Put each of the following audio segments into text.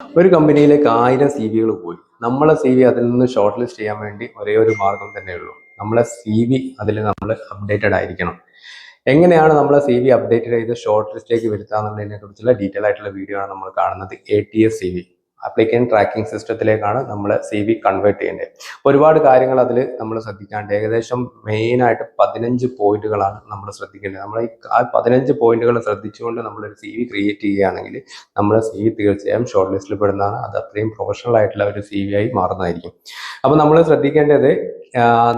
ഒരു കമ്പനിയിലേക്ക് 1000 CV പോയി. നമ്മളെ CV അതിൽ നിന്ന് ഷോർട്ട് ലിസ്റ്റ് ചെയ്യാൻ വേണ്ടി ഒരേ ഒരു മാർഗം തന്നെ ഉള്ളൂ. നമ്മളെ CV അതിൽ നമ്മൾ അപ്ഡേറ്റഡ് ആയിരിക്കണം. എങ്ങനെയാണ് നമ്മളെ CV അപ്ഡേറ്റ് ചെയ്ത് ഷോർട്ട് ലിസ്റ്റിലേക്ക് വരുത്താന്നുള്ളതിനെ കുറിച്ചുള്ള ഡീറ്റെയിൽ ആയിട്ടുള്ള വീഡിയോ ആണ് നമ്മൾ കാണുന്നത്. ATS CV ആപ്ലിക്കന്റ് ട്രാക്കിംഗ് സിസ്റ്റത്തിലേക്കാണ് നമ്മൾ CV കൺവേർട്ട് ചെയ്യേണ്ടത്. ഒരുപാട് കാര്യങ്ങൾ അതിൽ നമ്മൾ ശ്രദ്ധിക്കാണ്ട് ഏകദേശം മെയിനായിട്ട് 15 പോയിന്റുകളാണ് നമ്മൾ ശ്രദ്ധിക്കേണ്ടത്. നമ്മൾ ആ 15 പോയിന്റുകൾ ശ്രദ്ധിച്ചുകൊണ്ട് നമ്മളൊരു CV ക്രിയേറ്റ് ചെയ്യുകയാണെങ്കിൽ നമ്മുടെ CV തീർച്ചയായും ഷോർട്ട് ലിസ്റ്റിൽ പെടുന്നതാണ്. അത് അത്രയും പ്രൊഫഷണൽ ആയിട്ടുള്ള ഒരു CV ആയി മാറുന്നതായിരിക്കും. അപ്പോൾ നമ്മൾ ശ്രദ്ധിക്കേണ്ടത്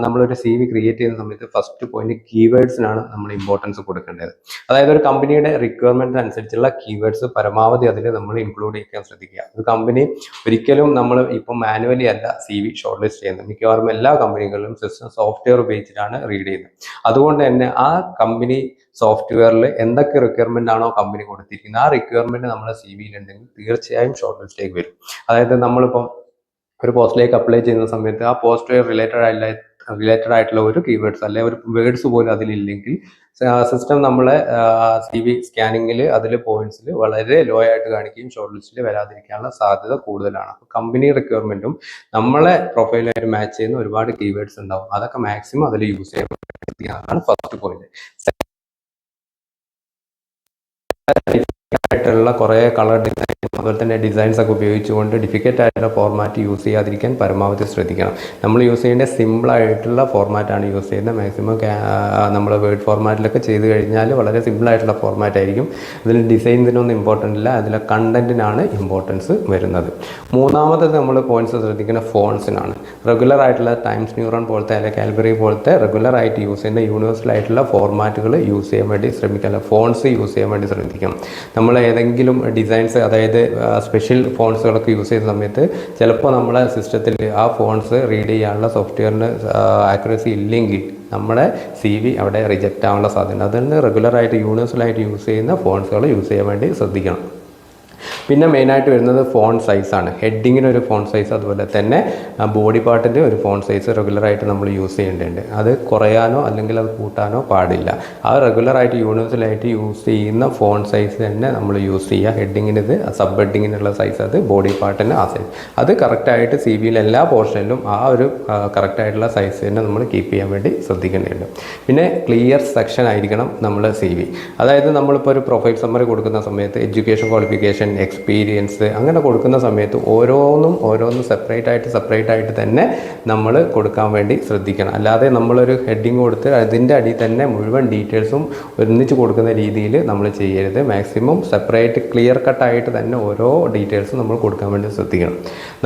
നമ്മളൊരു CV ക്രിയേറ്റ് ചെയ്യുന്ന സമയത്ത് ഫസ്റ്റ് പോയിന്റ് കീവേഡ്സിനാണ് നമ്മൾ ഇമ്പോർട്ടൻസ് കൊടുക്കേണ്ടത്. അതായത് ഒരു കമ്പനിയുടെ റിക്വയർമെന്റ് അനുസരിച്ചുള്ള കീവേഡ്സ് പരമാവധി അതിൽ നമ്മൾ ഇൻക്ലൂഡ് ചെയ്യാൻ ശ്രദ്ധിക്കുക. ഒരു കമ്പനി ഒരിക്കലും നമ്മൾ ഇപ്പം മാനുവലി അല്ല CV ഷോർട്ട് ലിസ്റ്റ് ചെയ്യുന്നത്. മിക്കവാറും എല്ലാ കമ്പനികളിലും സിസ്റ്റം സോഫ്റ്റ്വെയർ ഉപയോഗിച്ചിട്ടാണ് റീഡ് ചെയ്യുന്നത്. അതുകൊണ്ട് തന്നെ ആ കമ്പനി സോഫ്റ്റ്വെയറിൽ എന്തൊക്കെ റിക്വയർമെന്റ് ആണോ കമ്പനി കൊടുത്തിരിക്കുന്നത്, ആ റിക്വയർമെന്റ് നമ്മുടെ CVയിൽ ഉണ്ടെങ്കിൽ തീർച്ചയായും ഷോർട്ട് ലിസ്റ്റിലേക്ക് വരും. അതായത് നമ്മളിപ്പം ഒരു പോസ്റ്റിലേക്ക് അപ്ലൈ ചെയ്യുന്ന സമയത്ത് ആ പോസ്റ്റ് റിലേറ്റഡ് ആയിട്ടുള്ള ഒരു കീവേഡ്സ് അല്ലെങ്കിൽ ഒരു വേർഡ്സ് പോലും അതിലില്ലെങ്കിൽ സിസ്റ്റം നമ്മളെ CV സ്കാനിങ്ങിൽ അതിൽ പോയിന്റ്സിൽ വളരെ ലോ ആയിട്ട് കാണിക്കുകയും ഷോർട്ട് ലിസ്റ്റിൽ വരാതിരിക്കാനുള്ള സാധ്യത കൂടുതലാണ്. അപ്പോൾ കമ്പനി റിക്വയർമെന്റും നമ്മളെ പ്രൊഫൈലായിട്ട് മാച്ച് ചെയ്യുന്ന ഒരുപാട് കീവേഡ്സ് ഉണ്ടാവും. അതൊക്കെ മാക്സിമം അതിൽ യൂസ് ചെയ്യാൻ ഫസ്റ്റ് പോയിന്റ്. ആയിട്ടുള്ള കുറേ കളർ ഡിസൈൻ അതുപോലെ തന്നെ ഡിസൈൻസ് ഒക്കെ ഉപയോഗിച്ചുകൊണ്ട് ഡിഫിക്കൽട്ട് ആയിട്ടുള്ള ഫോർമാറ്റ് യൂസ് ചെയ്യാതിരിക്കാൻ പരമാവധി ശ്രദ്ധിക്കണം. നമ്മൾ യൂസ് ചെയ്യേണ്ട സിമ്പിൾ ആയിട്ടുള്ള ഫോർമാറ്റാണ് യൂസ് ചെയ്യുന്നത്. മാക്സിമം നമ്മൾ വേർഡ് ഫോർമാറ്റിലൊക്കെ ചെയ്ത് കഴിഞ്ഞാൽ വളരെ സിമ്പിൾ ആയിട്ടുള്ള ഫോർമാറ്റ് ആയിരിക്കും. അതിൽ ഡിസൈൻസിനൊന്നും ഇമ്പോർട്ടൻ്റ് ഇല്ല, അതിലെ കണ്ടന്റിനാണ് ഇമ്പോർട്ടൻസ് വരുന്നത്. മൂന്നാമത്തത് നമ്മൾ പോയിന്റ്സ് ശ്രദ്ധിക്കുന്ന ഫോൺസിനാണ്. റെഗുലർ ആയിട്ടുള്ള ടൈംസ് ന്യൂറോൺ പോലത്തെ അല്ലെങ്കിൽ കാൽബറി പോലത്തെ റെഗുലർ ആയിട്ട് യൂസ് ചെയ്യുന്ന യൂണിവേഴ്സൽ ആയിട്ടുള്ള ഫോർമാറ്റുകൾ യൂസ് ചെയ്യാൻ വേണ്ടി ശ്രമിക്കുക. ഫോൺസ് യൂസ് ചെയ്യാൻ വേണ്ടി ശ്രദ്ധിക്കണം. നമ്മൾ ഏതെങ്കിലും ഡിസൈൻസ് അതായത് സ്പെഷ്യൽ ഫോൺസുകളൊക്കെ യൂസ് ചെയ്യുന്ന സമയത്ത് ചിലപ്പോൾ നമ്മളെ സിസ്റ്റത്തിൽ ആ ഫോൺസ് റീഡ് ചെയ്യാനുള്ള സോഫ്റ്റ്വെയറിന് ആക്യുറസി ഇല്ലെങ്കിൽ നമ്മുടെ CV അവിടെ റിജക്റ്റ് ആവാനുള്ള സാധ്യത. അതുകൊണ്ട് റെഗുലറായിട്ട് യൂണിവേഴ്സലായിട്ട് യൂസ് ചെയ്യുന്ന ഫോൺസുകൾ യൂസ് ചെയ്യാൻ വേണ്ടി ശ്രദ്ധിക്കണം. പിന്നെ മെയിനായിട്ട് വരുന്നത് ഫോൺ സൈസാണ്. ഹെഡിങ്ങിന് ഒരു ഫോൺ സൈസ്, അതുപോലെ തന്നെ ബോഡി പാർട്ടിൻ്റെ ഒരു ഫോൺ സൈസ് റെഗുലറായിട്ട് നമ്മൾ യൂസ് ചെയ്യേണ്ടതുണ്ട്. അത് കുറയാനോ അല്ലെങ്കിൽ അത് കൂട്ടാനോ പാടില്ല. ആ റെഗുലറായിട്ട് യൂണിവേഴ്സലായിട്ട് യൂസ് ചെയ്യുന്ന ഫോൺ സൈസ് തന്നെ നമ്മൾ യൂസ് ചെയ്യുക. ഹെഡിങ്ങിന് സബ് ഹെഡിങ്ങിനുള്ള സൈസ്, അത് ബോഡി പാർട്ടിന് ആ സൈസ്, അത് കറക്റ്റായിട്ട് CVയിൽ എല്ലാ പോർഷനിലും ആ ഒരു കറക്റ്റായിട്ടുള്ള സൈസ് തന്നെ നമ്മൾ കീപ്പ് ചെയ്യാൻ വേണ്ടി ശ്രദ്ധിക്കേണ്ടതുണ്ട്. പിന്നെ ക്ലിയർ സെക്ഷൻ ആയിരിക്കണം നമ്മൾ CV. അതായത് നമ്മളിപ്പോൾ ഒരു പ്രൊഫൈൽ സമ്മറി കൊടുക്കുന്ന സമയത്ത് എഡ്യൂക്കേഷൻ ക്വാളിഫിക്കേഷൻ, എക്സ്പീരിയൻസ് അങ്ങനെ കൊടുക്കുന്ന സമയത്ത് ഓരോന്നും സെപ്പറേറ്റ് ആയിട്ട് തന്നെ നമ്മൾ കൊടുക്കാൻ വേണ്ടി ശ്രദ്ധിക്കണം. അല്ലാതെ നമ്മളൊരു ഹെഡിങ് കൊടുത്ത് അതിൻ്റെ അടിയിൽ തന്നെ മുഴുവൻ ഡീറ്റെയിൽസും ഒന്നിച്ച് കൊടുക്കുന്ന രീതിയിൽ നമ്മൾ ചെയ്യരുത്. മാക്സിമം സെപ്പറേറ്റ് ക്ലിയർ കട്ടായിട്ട് തന്നെ ഓരോ ഡീറ്റെയിൽസും നമ്മൾ കൊടുക്കാൻ വേണ്ടി ശ്രദ്ധിക്കണം.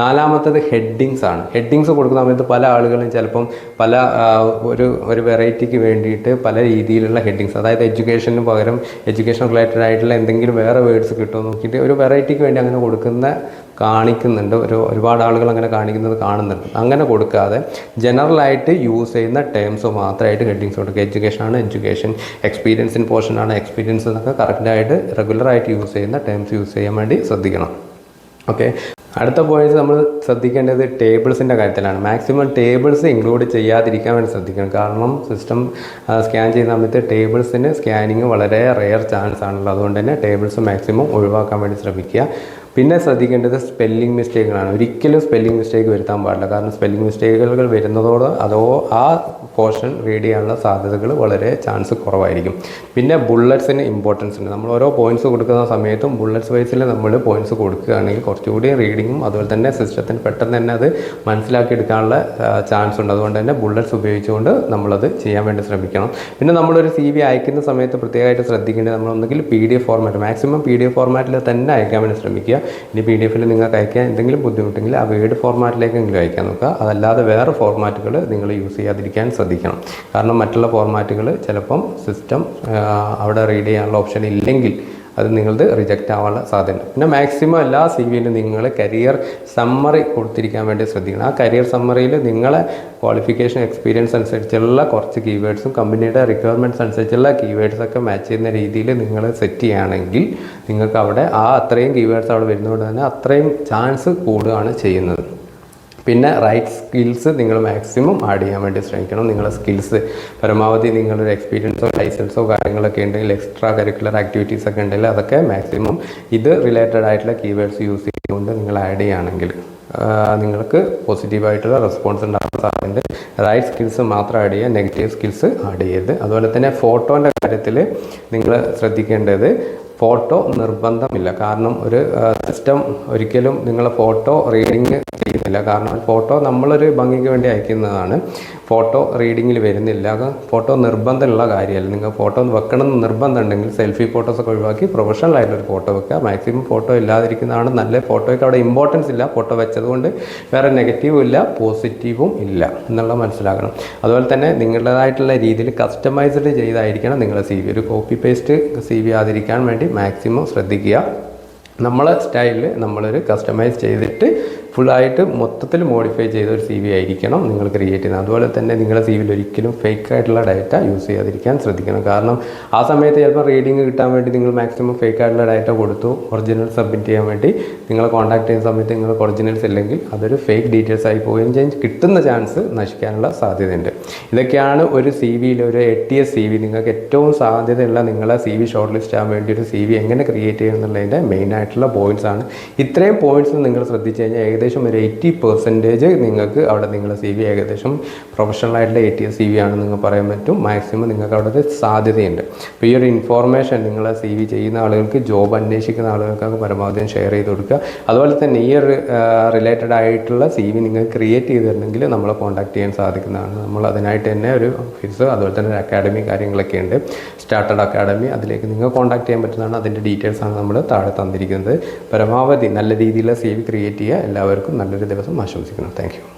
നാലാമത്തത് ഹെഡിങ്സ് ആണ്. ഹെഡിങ്സ് കൊടുക്കുന്ന സമയത്ത് പല ആളുകളും ചിലപ്പം പല ഒരു വെറൈറ്റിക്ക് വേണ്ടിയിട്ട് പല രീതിയിലുള്ള ഹെഡിങ്സ്, അതായത് എഡ്യൂക്കേഷന് പകരം എഡ്യൂക്കേഷൻ റിലേറ്റഡ് ആയിട്ടുള്ള എന്തെങ്കിലും വേറെ വേർഡ്സ് കിട്ടുമോ നോക്കിയിട്ട് ഒരു വെറൈറ്റിക്ക് വേണ്ടി അങ്ങനെ കാണിക്കുന്നുണ്ട്. ഒരുപാട് ആളുകൾ അങ്ങനെ കാണിക്കുന്നത് കാണുന്നുണ്ട്. അങ്ങനെ കൊടുക്കാതെ ജനറലായിട്ട് യൂസ് ചെയ്യുന്ന ടേംസ് മാത്രമായിട്ട് ഹെഡിങ്സ് കൊടുക്കുക. എഡ്യൂക്കേഷൻ ആണ് എഡ്യൂക്കേഷൻ, എക്സ്പീരിയൻസിൻ പോർഷൻ ആണ് എക്സ്പീരിയൻസ് എന്നൊക്കെ കറക്റ്റായിട്ട് റെഗുലറായിട്ട് യൂസ് ചെയ്യുന്ന ടേംസ് യൂസ് ചെയ്യാൻ വേണ്ടി ശ്രദ്ധിക്കണം. ഓക്കെ, അടുത്ത പോയിന്റ് നമ്മൾ ശ്രദ്ധിക്കേണ്ടത് ടേബിൾസിൻ്റെ കാര്യത്തിലാണ്. മാക്സിമം ടേബിൾസ് ഇൻക്ലൂഡ് ചെയ്യാതിരിക്കാൻ വേണ്ടി ശ്രദ്ധിക്കണം. കാരണം സിസ്റ്റം സ്കാൻ ചെയ്യുന്ന സമയത്ത് ടേബിൾസിന് സ്കാനിങ് വളരെ റെയർ ചാൻസ് ആണല്ലോ. അതുകൊണ്ട് തന്നെ ടേബിൾസ് മാക്സിമം ഒഴിവാക്കാൻ വേണ്ടി ശ്രമിക്കുക. പിന്നെ ശ്രദ്ധിക്കേണ്ടത് സ്പെല്ലിംഗ് മിസ്റ്റേക്കുകളാണ്. ഒരിക്കലും സ്പെല്ലിംഗ് മിസ്റ്റേക്ക് വരുത്താൻ പാടില്ല. കാരണം സ്പെല്ലിംഗ് മിസ്റ്റേക്കുകൾ വരുന്നതോട് ആ പോർഷൻ റീഡ് ചെയ്യാനുള്ള സാധ്യതകൾ വളരെ ചാൻസ് കുറവായിരിക്കും. പിന്നെ ബുള്ളറ്റ്സിന് ഇമ്പോർട്ടൻസ് ഉണ്ട്. നമ്മൾ ഓരോ പോയിന്റ്സ് കൊടുക്കുന്ന സമയത്തും ബുള്ളറ്റ്സ് വൈസിൽ നമ്മൾ പോയിന്റ്സ് കൊടുക്കുകയാണെങ്കിൽ കുറച്ചുകൂടി റീഡിങ്ങും അതുപോലെ തന്നെ സിസ്റ്റത്തിന് പെട്ടെന്ന് തന്നെ അത് മനസ്സിലാക്കി എടുക്കാനുള്ള ചാൻസ് ഉണ്ട്. അതുകൊണ്ട് തന്നെ ബുള്ളറ്റ്സ് ഉപയോഗിച്ചുകൊണ്ട് നമ്മളത് ചെയ്യാൻ വേണ്ടി ശ്രമിക്കണം. പിന്നെ നമ്മളൊരു CV അയക്കുന്ന സമയത്ത് പ്രത്യേകമായിട്ട് ശ്രദ്ധിക്കേണ്ടത് നമ്മൾ ഒന്നുകിൽ PDF ഫോർമാറ്റ്, മാക്സിമം PDF ഫോർമാറ്റിൽ തന്നെ അയക്കാൻ വേണ്ടി ശ്രമിക്കുക. ഇനി PDF നിങ്ങൾക്ക് അയക്കാൻ എന്തെങ്കിലും ബുദ്ധിമുട്ടെങ്കിൽ ആ വേർഡ് ഫോർമാറ്റിലേക്കെങ്കിലും അയക്കാൻ നോക്കുക. അതല്ലാതെ വേറെ ഫോർമാറ്റുകൾ നിങ്ങൾ യൂസ് ചെയ്യാതിരിക്കാൻ ശ്രദ്ധിക്കണം. കാരണം മറ്റുള്ള ഫോർമാറ്റുകൾ ചിലപ്പം സിസ്റ്റം അവിടെ റീഡ് ചെയ്യാനുള്ള ഓപ്ഷൻ ഇല്ലെങ്കിൽ അത് നിങ്ങളത് റിജക്റ്റ് ആവാനുള്ള സാധ്യതയുണ്ട്. പിന്നെ മാക്സിമം എല്ലാ CVയിലും നിങ്ങൾ കരിയർ സമ്മറി കൊടുത്തിരിക്കാൻ വേണ്ടി ശ്രദ്ധിക്കണം. ആ കരിയർ സമ്മറിയിൽ നിങ്ങളെ ക്വാളിഫിക്കേഷൻ എക്സ്പീരിയൻസ് അനുസരിച്ചുള്ള കുറച്ച് കീവേഡ്സും കമ്പനിയുടെ റിക്വയർമെൻറ്റ്സ് അനുസരിച്ചുള്ള കീവേഡ്സൊക്കെ മാച്ച് ചെയ്യുന്ന രീതിയിൽ നിങ്ങൾ സെറ്റ് ചെയ്യുകയാണെങ്കിൽ നിങ്ങൾക്ക് അവിടെ അത്രയും കീവേഡ്സ് അവിടെ വരുന്നതുകൊണ്ട് തന്നെ അത്രയും ചാൻസ് കൂടുകയാണ് ചെയ്യുന്നത്. പിന്നെ റൈറ്റ് സ്കിൽസ് നിങ്ങൾ മാക്സിമം ആഡ് ചെയ്യാൻ വേണ്ടി ശ്രമിക്കണം. നിങ്ങളുടെ സ്കിൽസ് പരമാവധി നിങ്ങളൊരു എക്സ്പീരിയൻസോ ലൈസൻസോ കാര്യങ്ങളൊക്കെ ഉണ്ടെങ്കിൽ, എക്സ്ട്രാ കരിക്കുലർ ആക്ടിവിറ്റീസ് ഒക്കെ ഉണ്ടെങ്കിൽ അതൊക്കെ മാക്സിമം ഇത് റിലേറ്റഡ് ആയിട്ടുള്ള കീവേഡ്സ് യൂസ് കൊണ്ട് നിങ്ങൾ ആഡ് ചെയ്യുകയാണെങ്കിൽ നിങ്ങൾക്ക് പോസിറ്റീവായിട്ടുള്ള റെസ്പോൺസ് ഉണ്ടാകാൻ സാധ്യതയുണ്ട്. റൈറ്റ് സ്കിൽസ് മാത്രം ആഡ് ചെയ്യുക, നെഗറ്റീവ് സ്കിൽസ് ആഡ് ചെയ്യരുത്. അതുപോലെ തന്നെ ഫോട്ടോൻ്റെ കാര്യത്തിൽ നിങ്ങൾ ശ്രദ്ധിക്കേണ്ടത് ഫോട്ടോ നിർബന്ധമില്ല. കാരണം ഒരു സിസ്റ്റം ഒരിക്കലും നിങ്ങൾ ഫോട്ടോ റീഡിങ് ചെയ്യുന്നില്ല. കാരണം ഫോട്ടോ നമ്മളൊരു ഭംഗിക്ക് വേണ്ടി അയക്കുന്നതാണ്, ഫോട്ടോ റീഡിങ്ങിൽ വരുന്നില്ല. ഫോട്ടോ നിർബന്ധമുള്ള കാര്യമല്ല. നിങ്ങൾ ഫോട്ടോ വെക്കണം എന്ന് നിർബന്ധം ഉണ്ടെങ്കിൽ സെൽഫി ഫോട്ടോസൊക്കെ ഒഴിവാക്കി പ്രൊഫഷണൽ ആയിട്ടൊരു ഫോട്ടോ വെക്കുക. മാക്സിമം ഫോട്ടോ ഇല്ലാതിരിക്കുന്നതാണ് നല്ല. ഫോട്ടോയ്ക്ക് അവിടെ ഇമ്പോർട്ടൻസ് ഇല്ല. ഫോട്ടോ വെച്ചതുകൊണ്ട് വേറെ നെഗറ്റീവും ഇല്ല പോസിറ്റീവും ഇല്ല എന്നുള്ളത് മനസ്സിലാക്കണം. അതുപോലെ തന്നെ നിങ്ങളുടേതായിട്ടുള്ള രീതിയിൽ കസ്റ്റമൈസ്ഡ് ചെയ്തായിരിക്കണം നിങ്ങളുടെ CV. ഒരു കോപ്പി പേസ്റ്റ് CV ആതിരിക്കാൻ വേണ്ടി മാക്സിമം ശ്രദ്ധിക്കുക. നമ്മളെ സ്റ്റൈലിൽ നമ്മളൊരു കസ്റ്റമൈസ് ചെയ്തിട്ട് ഫുള്ളായിട്ട് മൊത്തത്തിൽ മോഡിഫൈ ചെയ്ത ഒരു CV ആയിരിക്കണം നിങ്ങൾ ക്രിയേറ്റ് ചെയ്യുന്നത്. അതുപോലെ തന്നെ നിങ്ങളുടെ CVയിൽ ഒരിക്കലും ഫേക്ക് ആയിട്ടുള്ള ഡാറ്റ യൂസ് ചെയ്യാതിരിക്കാൻ ശ്രദ്ധിക്കണം. കാരണം ആ സമയത്ത് ചിലപ്പോൾ റീഡിങ് കിട്ടാൻ വേണ്ടി നിങ്ങൾ മാക്സിമം ഫേക്ക് ആയിട്ടുള്ള ഡാറ്റ കൊടുത്തു ഒറിജിനൽ സബ്മിറ്റ് ചെയ്യാൻ വേണ്ടി നിങ്ങളെ കോൺടാക്ട് ചെയ്യുന്ന സമയത്ത് നിങ്ങൾക്ക് ഒറിജിനൽസ് ഇല്ലെങ്കിൽ അതൊരു ഫേക്ക് ഡീറ്റെയിൽസ് ആയി പോവുകയും ചെയ്യും, കിട്ടുന്ന ചാൻസ് നശിക്കാനുള്ള സാധ്യതയുണ്ട്. ഇതൊക്കെയാണ് ഒരു CVയിൽ ഒരു ATS CV നിങ്ങൾക്ക് ഏറ്റവും സാധ്യതയുള്ള നിങ്ങളെ CV ഷോർട്ട് ലിസ്റ്റ് ആകാൻ വേണ്ടി ഒരു CV എങ്ങനെ ക്രിയേറ്റ് ചെയ്യുന്നുള്ളതിൻ്റെ മെയിനായിട്ടുള്ള പോയിൻറ്റ്സ് ആണ്. ഇത്രയും പോയിൻറ്റ്സ് നിങ്ങൾ ശ്രദ്ധിച്ചു കഴിഞ്ഞാൽ ഏകദേശം ഒരു 80% നിങ്ങൾക്ക് അവിടെ നിങ്ങളുടെ CV ഏകദേശം പ്രൊഫഷണൽ ആയിട്ടുള്ള ATS CV ആണെന്ന് നിങ്ങൾക്ക് പറയാൻ പറ്റും. മാക്സിമം നിങ്ങൾക്ക് അവിടെ സാധ്യതയുണ്ട്. അപ്പോൾ ഈ ഒരു ഇൻഫോർമേഷൻ നിങ്ങളെ CV ചെയ്യുന്ന ആളുകൾക്ക്, ജോബ് അന്വേഷിക്കുന്ന ആളുകൾക്കൊക്കെ പരമാവധി ഷെയർ ചെയ്ത് കൊടുക്കുക. അതുപോലെ തന്നെ ഈ ഒരു റിലേറ്റഡ് ആയിട്ടുള്ള CV നിങ്ങൾ ക്രിയേറ്റ് ചെയ്തിട്ടുണ്ടെങ്കിൽ നമ്മളെ കോൺടാക്ട് ചെയ്യാൻ സാധിക്കുന്നതാണ്. നമ്മൾ അതിനായിട്ട് തന്നെ ഒരു ഫീസ്, അതുപോലെ തന്നെ ഒരു അക്കാഡമി കാര്യങ്ങളൊക്കെ ഉണ്ട്, സ്റ്റാർട്ടഡ് അക്കാഡമി. അതിലേക്ക് നിങ്ങൾ കോൺടാക്ട് ചെയ്യാൻ പറ്റുന്നതാണ്. അതിൻ്റെ ഡീറ്റെയിൽസാണ് നമ്മൾ താഴെ തന്നിരിക്കുന്നത്. പരമാവധി നല്ല രീതിയിലുള്ള CV ക്രിയേറ്റ് ചെയ്യുക. എല്ലാവർക്കും നല്ലൊരു ദിവസം ആശംസിക്കുന്നു. Thank you.